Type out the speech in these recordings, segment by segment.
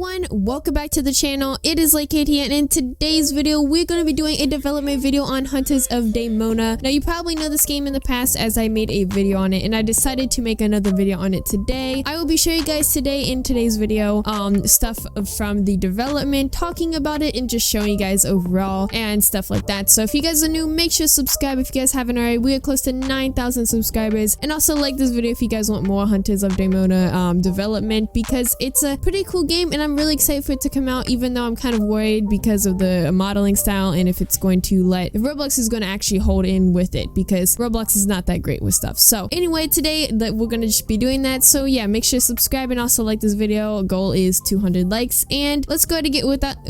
everyone, welcome back to the channel. It is Kate here, and in today's video we're going to be doing a development video on Hunters of Daimona. Now you probably know this game in the past as I made a video on it, and I decided to make another video on it today. I will be showing you guys today in today's video stuff from the development, talking about it, and just showing you guys overall and stuff like that. So if you guys are new, make sure to subscribe if you guys haven't already. We are close to 9,000 subscribers, and also like this video if you guys want more Hunters of Daimona development, because it's a pretty cool game and I'm really excited for it to come out, even though I'm kind of worried because of the modeling style and if it's going to if Roblox is going to actually hold in with it, because Roblox is not that great with stuff. So anyway, today we're going to just be doing that. So yeah, make sure to subscribe and also like this video. Goal is 200 likes, and let's go ahead and get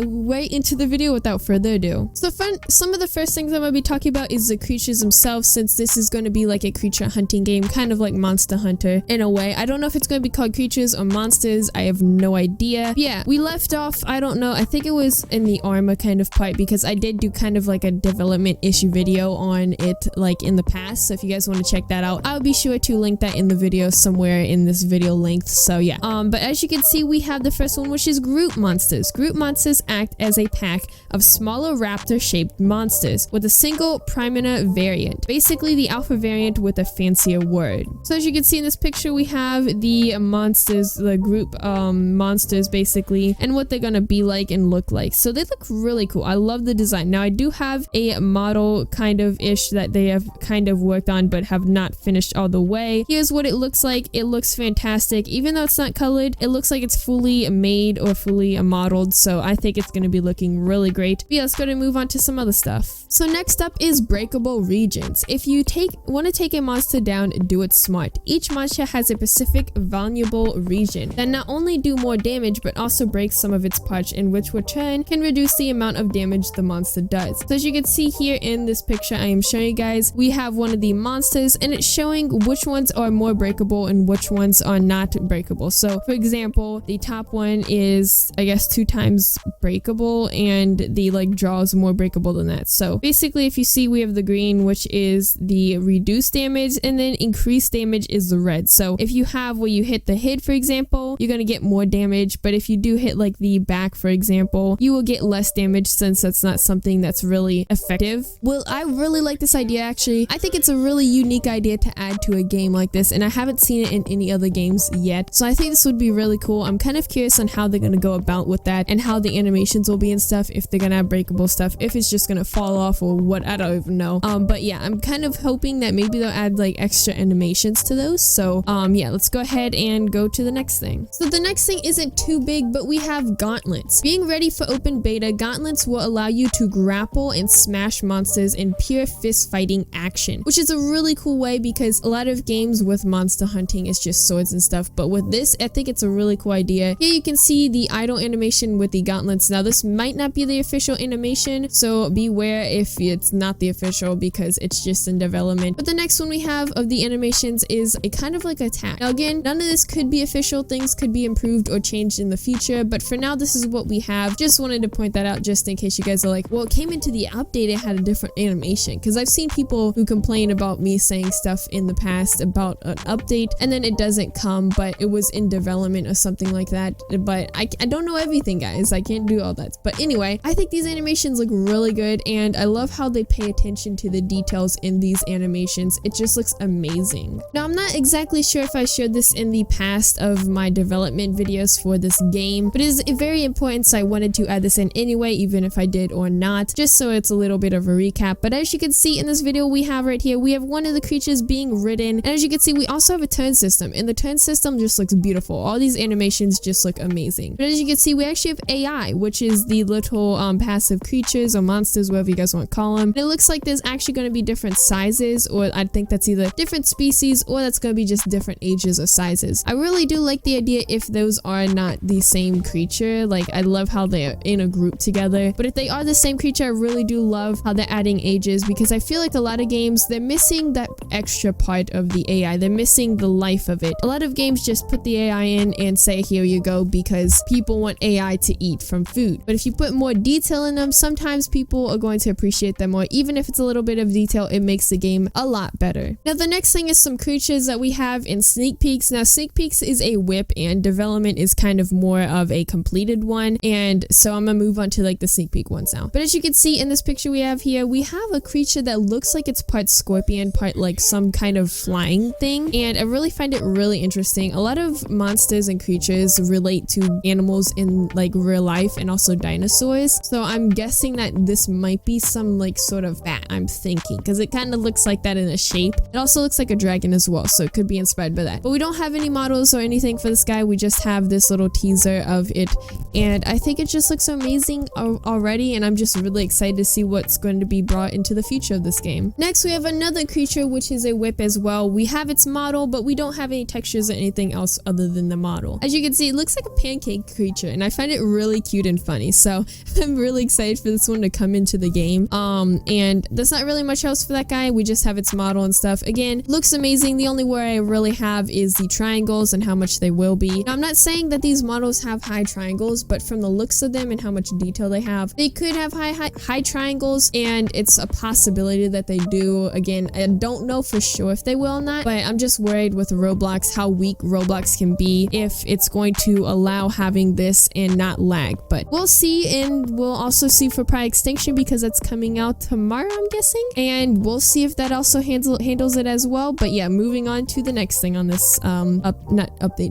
right into the video without further ado. So some of the first things I'm going to be talking about is the creatures themselves, since this is going to be like a creature hunting game, kind of like Monster Hunter in a way. I don't know if it's going to be called creatures or monsters. I have no idea. Yeah, we left off, I don't know, I think it was in the armor kind of part, because I did do kind of like a development issue video on it like in the past. So if you guys want to check that out, I'll be sure to link that in the video somewhere in this video length. So yeah, but as you can see, we have the first one, which is group monsters. Group monsters act as a pack of smaller raptor shaped monsters with a single primina variant, basically the alpha variant with a fancier word. So as you can see in this picture, we have the monsters, the group monsters basically, and what they're gonna be like and look like. So they look really cool. I love the design. Now I do have a model kind of ish that they have kind of worked on but have not finished all the way. Here's what it looks like. It looks fantastic. Even though it's not colored, it looks like it's fully made or fully modeled, so I think it's gonna be looking really great. But yeah, let's go and move on to some other stuff. So next up is breakable regions. If you want to take a monster down, do it smart. Each monster has a specific vulnerable region that not only do more damage but also breaks some of its parts, in which return can reduce the amount of damage the monster does. So as you can see here in this picture I am showing you guys, we have one of the monsters and it's showing which ones are more breakable and which ones are not breakable. So for example, the top one is I guess 2 times breakable, and the jaw is more breakable than that. So basically if you see, we have the green, which is the reduced damage, and then increased damage is the red. So if you have where you hit the head, for example, you're gonna get more damage, but if you do hit like the back, for example, you will get less damage, since that's not something that's really effective. Well, I really like this idea actually. I think it's a really unique idea to add to a game like this, and I haven't seen it in any other games yet. So I think this would be really cool. I'm kind of curious on how they're gonna go about with that and how the animations will be and stuff, if they're gonna have breakable stuff, if it's just gonna fall off or what, I don't even know. But yeah, I'm kind of hoping that maybe they'll add like extra animations to those. So yeah, let's go ahead and go to the next thing. So the next thing isn't too big, but we have gauntlets. Being ready for open beta, gauntlets will allow you to grapple and smash monsters in pure fist fighting action, which is a really cool way, because a lot of games with monster hunting is just swords and stuff, but with this I think it's a really cool idea. Here you can see the idle animation with the gauntlets. Now this might not be the official animation, so beware if it's not the official, because it's just in development. But the next one we have of the animations is a kind of like attack. Now again, none of this could be official. Things could be improved or changed in the future, but for now this is what we have. Just wanted to point that out just in case you guys are like, well, it came into the update, it had a different animation, because I've seen people who complain about me saying stuff in the past about an update and then it doesn't come, but it was in development or something like that. But I don't know everything, guys. I can't do all that. But anyway, I think these animations look really good, and I love how they pay attention to the details in these animations. It just looks amazing. Now I'm not exactly sure if I showed this in the past of my development videos for this game, but it is very important, so I wanted to add this in anyway, even if I did or not, just so it's a little bit of a recap. But as you can see in this video we have right here, we have one of the creatures being ridden, and as you can see we also have a turn system, and the turn system just looks beautiful. All these animations just look amazing. But as you can see, we actually have AI, which is the little passive creatures or monsters, whatever you guys want to call them. And it looks like there's actually going to be different sizes, or I think that's either different species or that's going to be just different ages or sizes. I really do like the idea if those are not the same creature. Like, I love how they're in a group together, but if they are the same creature, I really do love how they're adding ages, because I feel like a lot of games, they're missing that extra part of the AI. They're missing the life of it. A lot of games just put the AI in and say, here you go, because people want AI to eat from food. But if you put more detail in them, sometimes people are going to appreciate them more. Even if it's a little bit of detail, it makes the game a lot better. Now the next thing is some creatures that we have in sneak peeks. Now sneak peeks is a whip, and development is kind of more of a completed one. And so I'm gonna move on to like the sneak peek ones now. But as you can see in this picture we have here, we have a creature that looks like it's part scorpion, part like some kind of flying thing. And I really find it really interesting. A lot of monsters and creatures relate to animals in like real life and also dinosaurs. So I'm guessing that this might be some like sort of bat, I'm thinking, because it kind of looks like that in a shape. It also looks like a dragon as well, so it could be inspired by that. But we don't have any models or anything for this guy. We just have this little teaser of it, and I think it just looks amazing already, and I'm just really excited to see what's going to be brought into the future of this game. Next we have another creature, which is a whip as well. We have its model, but we don't have any textures or anything else other than the model. As you can see, it looks like a pancake creature, and I find it really cute and funny, so I'm really excited for this one to come into the game. And there's not really much else for that guy. We just have its model and stuff. Again, looks amazing. The only worry I really have is the triangles and how much they will be. Now, I'm not saying that these models have high triangles, but from the looks of them and how much detail they have, they could have high triangles, and it's a possibility that they do. Again, I don't know for sure if they will or not, but I'm just worried with Roblox, how weak Roblox can be if it's going to allow having this and not lag. But we'll see, and we'll also see for Pride Extinction because that's coming out tomorrow, I'm guessing, and we'll see if that also handles it as well. But yeah, moving on to the next thing on this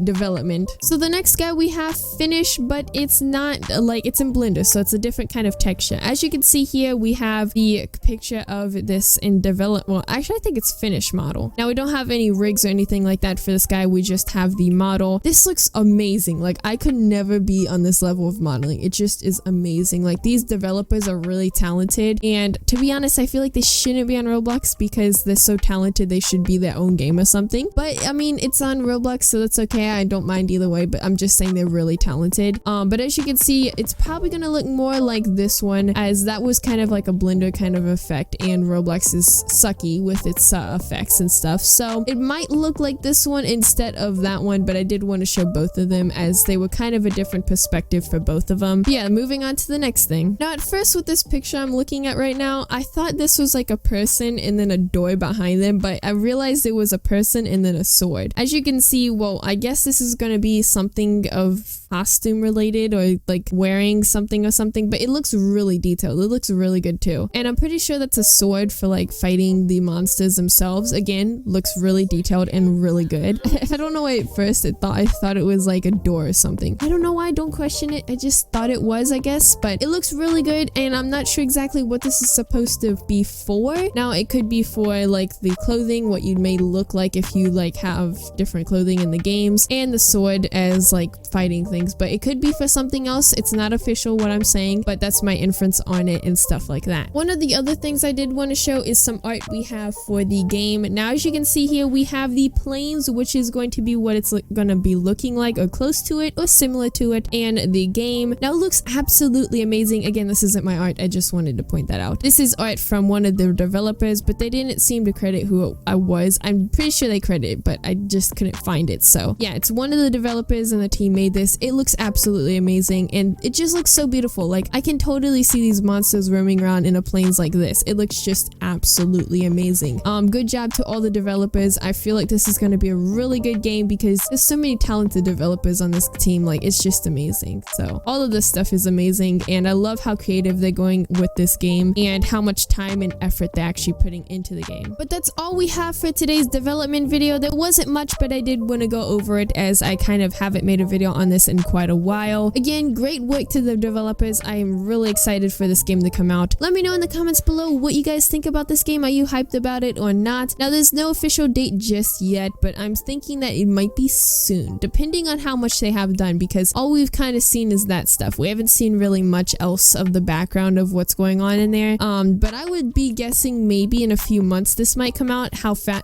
development. So the next guy we have finished, but it's not like, it's in Blender, so it's a different kind of texture. As you can see here, we have the picture of this in develop. Well, actually I think it's finished model. Now we don't have any rigs or anything like that for this guy. We just have the model. This looks amazing. Like, I could never be on this level of modeling. It just is amazing. Like, these developers are really talented, and to be honest, I feel like they shouldn't be on Roblox because they're so talented. They should be their own game or something. But I mean, it's on Roblox, so that's okay. I don't mind either way, but I'm just saying they're really talented. But as you can see, it's probably gonna look more like this one, as that was kind of like a Blender kind of effect, and Roblox is sucky with its effects and stuff. So it might look like this one instead of that one, but I did want to show both of them as they were kind of a different perspective for both of them. But yeah, moving on to the next thing. Now, at first with this picture I'm looking at right now, I thought this was like a person and then a door behind them, but I realized it was a person and then a sword. As you can see, well, I guess this is going to be something of costume related, or like wearing something or something, but it looks really detailed. It looks really good too, and I'm pretty sure that's a sword for like fighting the monsters themselves. Again, looks really detailed and really good. I don't know why at first I thought it was like a door or something. I don't know why. Don't question it. I just thought it was, I guess, but it looks really good, and I'm not sure exactly what this is supposed to be for. Now, it could be for like the clothing, what you may look like if you like have different clothing in the games, and the sword as like fighting things, but it could be for something else. It's not official what I'm saying, but that's my inference on it and stuff like that. One of the other things I did want to show is some art we have for the game. Now, as you can see here, we have the planes, which is going to be what it's going to be looking like, or close to it or similar to it, and the game. Now, it looks absolutely amazing. Again, this isn't my art. I just wanted to point that out. This is art from one of the developers, but they didn't seem to credit who I was. I'm pretty sure they credit it, but I just couldn't find it. So yeah, it's one of the developers and the team made this. It looks absolutely amazing, and it just looks so beautiful. Like, I can totally see these monsters roaming around in a planes like this. It looks just absolutely amazing. Good job to all the developers. I feel like this is going to be a really good game because there's so many talented developers on this team. Like, it's just amazing. So all of this stuff is amazing, and I love how creative they're going with this game and how much time and effort they're actually putting into the game. But that's all we have for today's development video. There wasn't much, but I did want to go over it as I kind of haven't made a video on this in quite a while. Again, great work to the developers. I am really excited for this game to come out. Let me know in the comments below what you guys think about this game. Are you hyped about it or not? Now, there's no official date just yet, but I'm thinking that it might be soon, depending on how much they have done, because all we've kind of seen is that stuff. We haven't seen really much else of the background of what's going on in there. But I would be guessing maybe in a few months this might come out,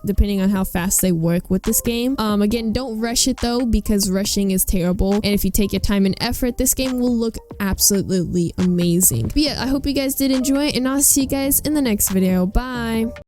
depending on how fast they work with this game. Again, don't rush it though, because rushing is terrible, and if you take your time and effort, this game will look absolutely amazing. But yeah, I hope you guys did enjoy it, and I'll see you guys in the next video. Bye.